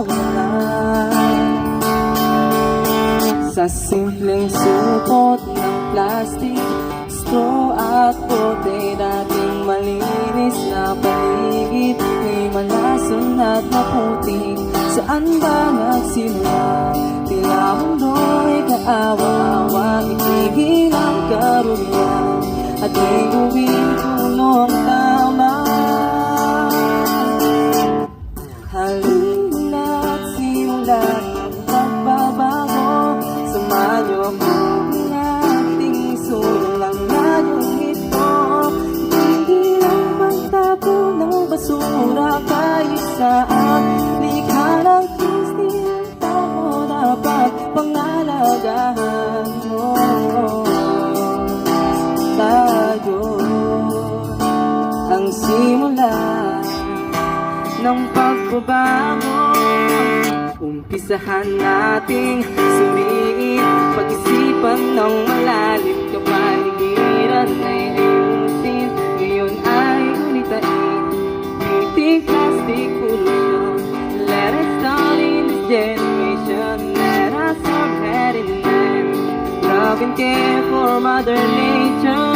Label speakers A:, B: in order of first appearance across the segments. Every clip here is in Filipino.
A: mawala. Sa simpleng supot ng plastic, straw at bote, dating malinis na paligid, may malason at maputik. Saan ba nagsimula? Tila mundo'y kaawa-awa, itigil ang karumihan at may gawing tulong tama. Halina't simulan ang pagbabago, samahan niyo akong ating sulong ngayong ito. Hindi lang magtapon ng basura kahit saan, likha ng Diyos, di ang tao dapat pangalagaan mo. Tayo ang simula ng pagbabago. Umpisahan nating suriin, pag-isipan ng malalim, kapaligiran ay ayusin, ngayon ay ulitain. Beauty plastic pollution, let it start in this generation. Let us all head in line, love and care for Mother Nature.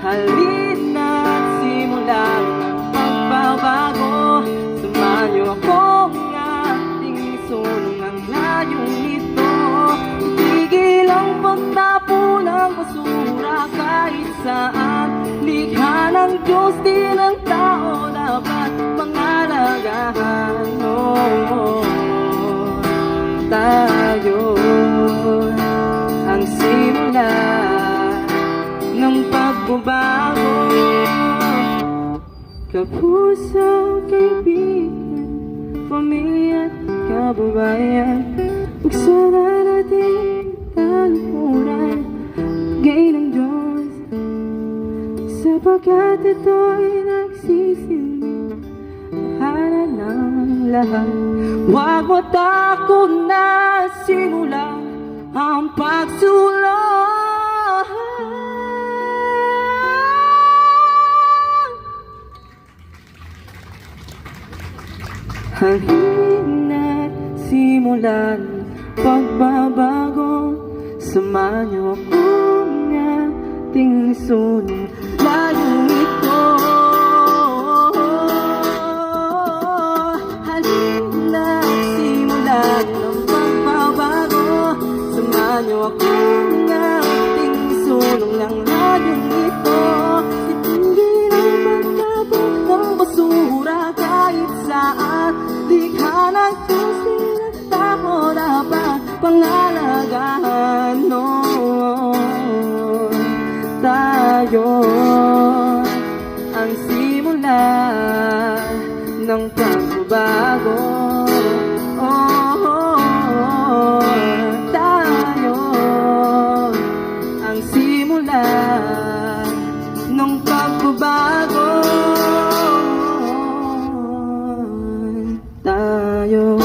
A: Halina't simulan ang pagbabago, samahan niyo akong ating sulong ang layong ito. Itigil ang pagtapon ng basura kahit saan, likha ng Diyos, di ng tao dapat pangalagaan. Tayo ang simula ng pagbabago. Kapuso, kaibigan, pamilya at kababayan, magsara natin talikuran, gay ng Diyos, sapagkat ito'y nagsisilbing tahanan ng lahat. Huwag matakot na simula ang pagsulong. Halina't simulan pagbabago, samahan niyo akong ating sulong layong ito. Halina't simulan ng pagbabago, samahan niyo akong ating sulong ng layong ito. Itigil ang pagtapon ng basura kahit saan, likha ng Diyos, di ng tao dapat pangalagaan. Tayo ang simula ng pagbabago. Tayo ang simula ng pagbabago. Tayo